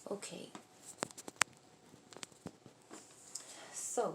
Okay, so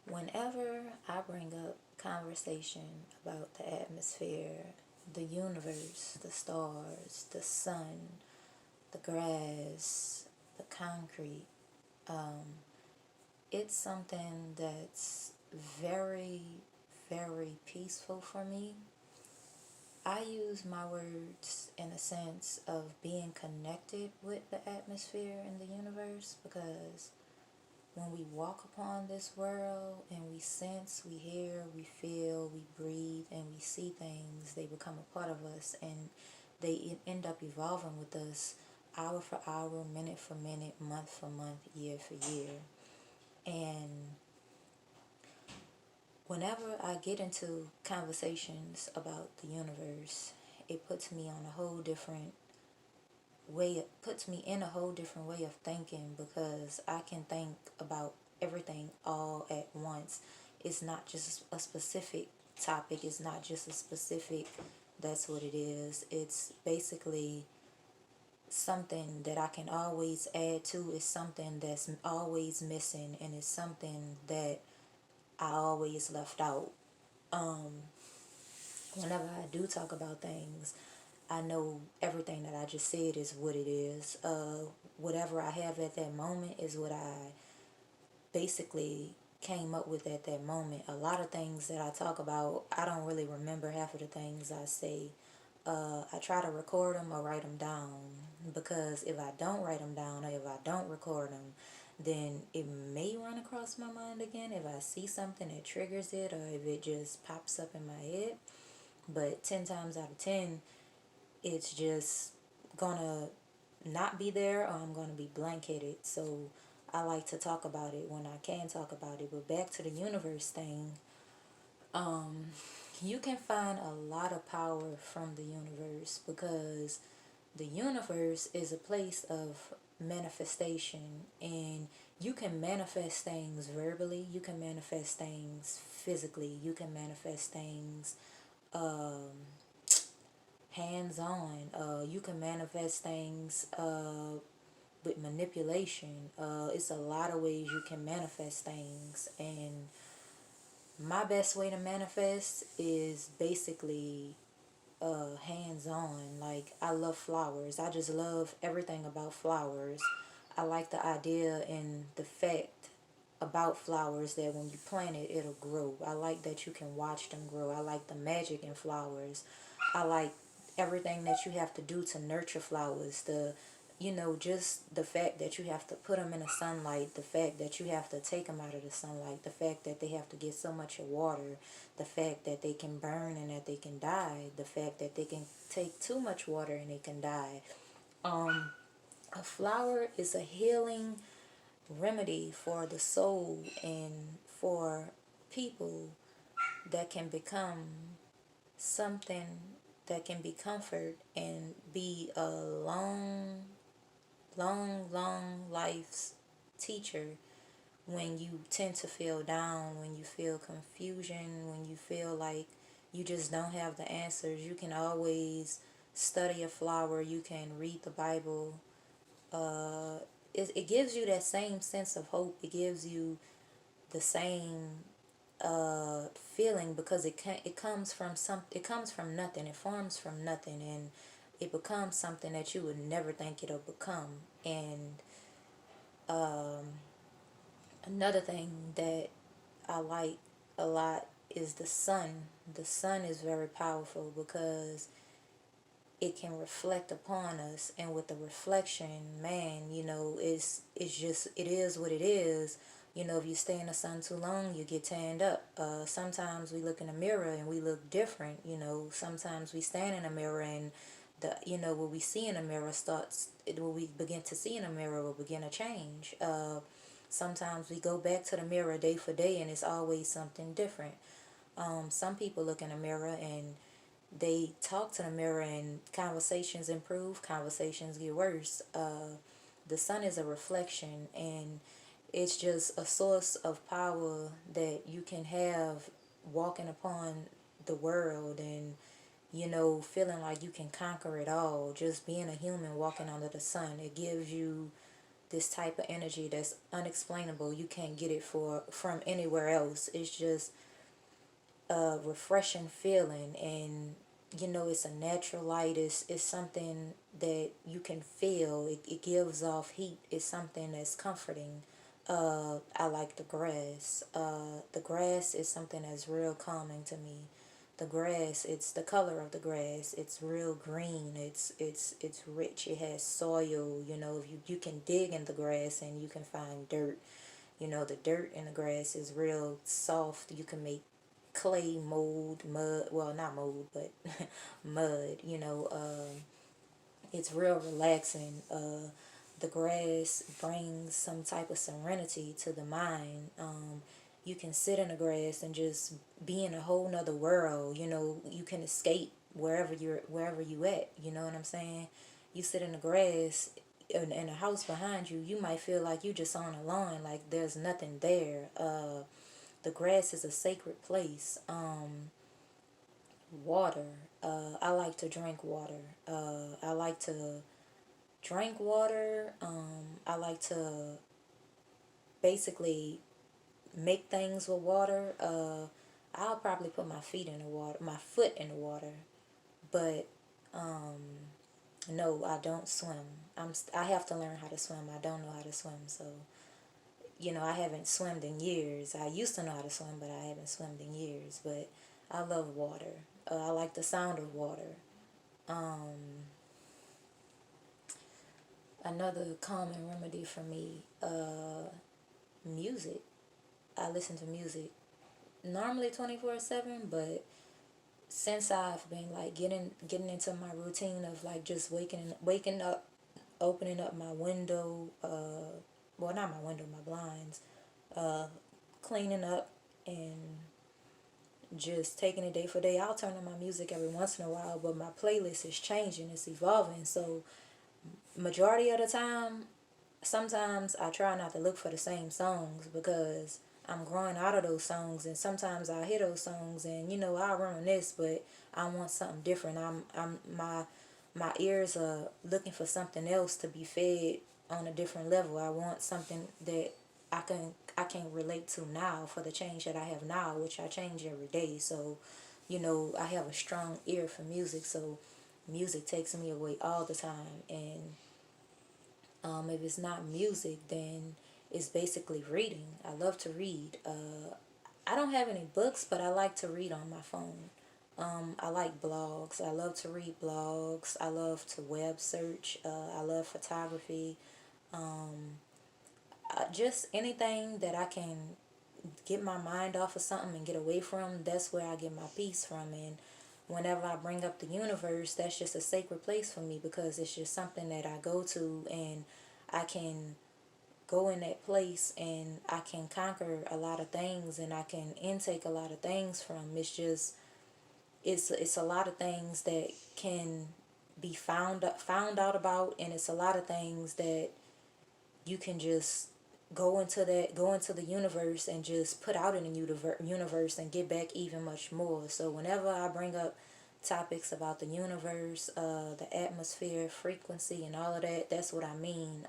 whenever I bring up conversation about the atmosphere, the universe, the stars, the sun, the grass, the concrete, it's something that's very, very peaceful for me. I use my words in a sense of being connected with the atmosphere and the universe because when we walk upon this world and we sense, we hear, we feel, we breathe, and we see things, they become a part of us and they end up evolving with us hour for hour, minute for minute, month for month, year for year. And whenever I get into conversations about the universe, it puts me on a whole different way, it puts me in a whole different way of thinking because I can think about everything all at once. It's not just a specific topic, it's not just a specific, that's what it is. It's basically something that I can always add to, it's something that's always missing, and it's something that I always left out. Whenever I do talk about things, I know everything that I just said is what it is. Whatever I have at that moment is what I basically came up with at that moment. A lot of things that I talk about, I don't really remember half of the things I say. I try to record them or write them down because if I don't write them down or if I don't record them, then it may run across my mind again if I see something that triggers it or if it just pops up in my head. But 10 times out of 10, it's just gonna not be there or I'm gonna be blank headed. So I like to talk about it when I can talk about it. But back to the universe thing, you can find a lot of power from the universe because the universe is a place of manifestation, and you can manifest things verbally, you can manifest things physically, you can manifest things hands on. You can manifest things with manipulation. It's a lot of ways you can manifest things, and my best way to manifest is basically hands on. Like, I love flowers. I just love everything about flowers. I like the idea and the fact about flowers that when you plant it, it'll grow. I like that you can watch them grow. I like the magic in flowers. I like everything that you have to do to nurture flowers. Just the fact that you have to put them in the sunlight, the fact that you have to take them out of the sunlight, the fact that they have to get so much of water, the fact that they can burn and that they can die, the fact that they can take too much water and they can die. A flower is a healing remedy for the soul and for people that can become something that can be comfort and be a long, long, long life's teacher when you tend to feel down, when you feel confusion, when you feel like you just don't have the answers. You can always study a flower, you can read the Bible. It gives you that same sense of hope. It gives you the same feeling because it comes from nothing. It forms from nothing, and it becomes something that you would never think it'll become. And another thing that I like a lot is the sun. The sun is very powerful because it can reflect upon us, and with the reflection, man, it is what it is. If you stay in the sun too long, you get tanned up. Sometimes we look in the mirror and we look different. Sometimes we stand in a mirror and what we see in the mirror what we begin to see in the mirror will begin to change. Sometimes we go back to the mirror day for day and it's always something different. Some people look in the mirror and they talk to the mirror and conversations improve, conversations get worse. The sun is a reflection, and it's just a source of power that you can have walking upon the world. And feeling like you can conquer it all. Just being a human walking under the sun, it gives you this type of energy that's unexplainable. You can't get it from anywhere else. It's just a refreshing feeling, and it's a natural light. It's something that you can feel. It gives off heat. It's something that's comforting. I like the grass. The grass is something that's real calming to me. The grass, it's the color of the grass. It's real green. It's rich. It has soil. If you can dig in the grass and you can find dirt. The dirt in the grass is real soft. You can make clay, mold, mud. Well, not mold, but mud. It's real relaxing. The grass brings some type of serenity to the mind. You can sit in the grass and just be in a whole nother world. You can escape wherever you at. You know what I'm saying? You sit in the grass in a house behind you, you might feel like you just on a lawn, like there's nothing there. The grass is a sacred place. Water. I like to drink water. I like to drink water. I like to basically make things with water. I'll probably put my feet in the water, my foot in the water, but no, I don't swim. I have to learn how to swim. I don't know how to swim, so I haven't swum in years. I used to know how to swim, but I haven't swum in years. But I love water. I like the sound of water. Another common remedy for me, music. I listen to music normally 24/7, but since I've been like getting into my routine of like just waking up, opening up my window, well, not my window, my blinds, uh, cleaning up, and just taking it day for day. I'll turn on my music every once in a while, but my playlist is changing, it's evolving. So majority of the time, sometimes I try not to look for the same songs because I'm growing out of those songs, and sometimes I hear those songs and I'll reminisce, but I want something different. My ears are looking for something else to be fed on a different level. I want something that I can relate to now for the change that I have now, which I change every day. So, I have a strong ear for music, so music takes me away all the time. And if it's not music, then it's basically reading. I love to read. I don't have any books, but I like to read on my phone. I like blogs. I love to read blogs. I love to web search. I love photography. Just anything that I can get my mind off of something and get away from, that's where I get my peace from. And whenever I bring up the universe, that's just a sacred place for me because it's just something that I go to, and I can go in that place and I can conquer a lot of things, and I can intake a lot of things from. It's a lot of things that can be found out about, and it's a lot of things that you can just go into the universe and just put out in the universe and get back even much more. So whenever I bring up topics about the universe, the atmosphere, frequency, and all of that, that's what I mean.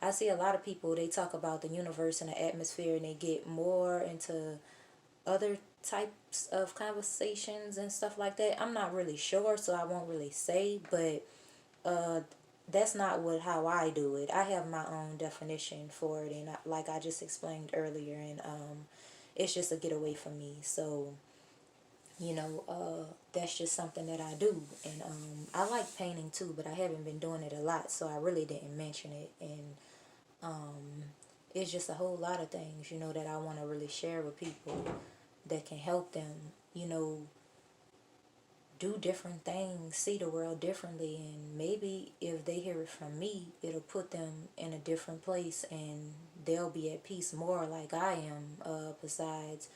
I see a lot of people, they talk about the universe and the atmosphere, and they get more into other types of conversations and stuff like that. I'm not really sure, so I won't really say, but uh, that's not how I do it. I have my own definition for it, and like I just explained earlier, and it's just a getaway for me. So that's just something that I do, and I like painting too, but I haven't been doing it a lot, so I really didn't mention it. And it's just a whole lot of things that I want to really share with people that can help them you know do different things, see the world differently, and maybe if they hear it from me, it'll put them in a different place, and they'll be at peace more like I am, besides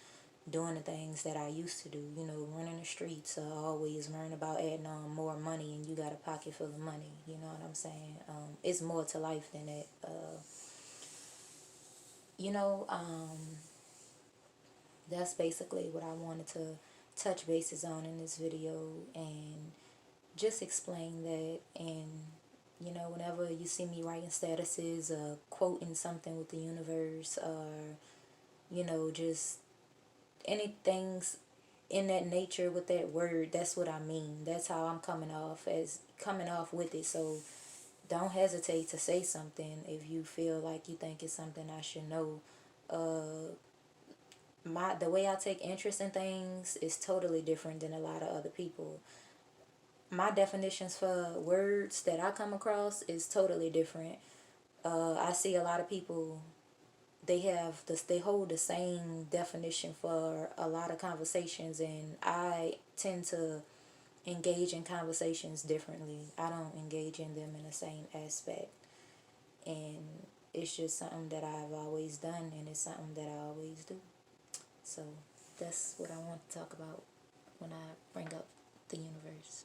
doing the things that I used to do, running the streets. Always learn about adding on more money, and you got a pocket full of money, you know what I'm saying? It's more to life than that. You know, that's basically what I wanted to touch bases on in this video and just explain that. And you know, whenever you see me writing statuses, quoting something with the universe, or you know, just anything's in that nature with that word, that's what I mean. That's how I'm coming off with it. So don't hesitate to say something if you feel like you think it's something I should know. The way I take interest in things is totally different than a lot of other people. My definitions for words that I come across is totally different. I see a lot of people, they hold the same definition for a lot of conversations, and I tend to engage in conversations differently. I don't engage in them in the same aspect, and it's just something that I've always done, and it's something that I always do. So that's what I want to talk about when I bring up the universe.